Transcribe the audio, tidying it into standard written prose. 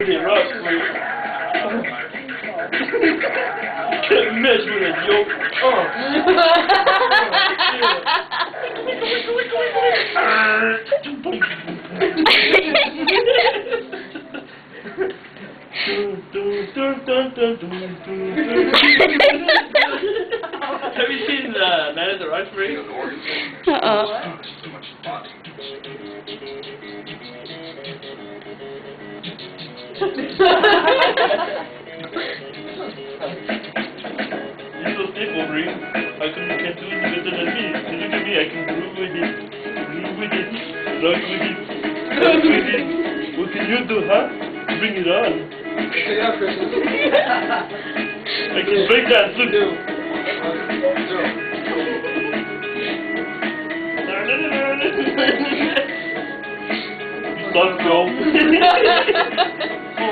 Pretty rough, please. Can't mess with it, yo. Have you seen Night at the Roxbury? You're so stiff, Wolverine. How come you can't do it better than me? Look at me, I can move with it. Move with it. Rock with it. Rock with it. What can you do, huh? Bring it on. I can break that, look. You start, bro.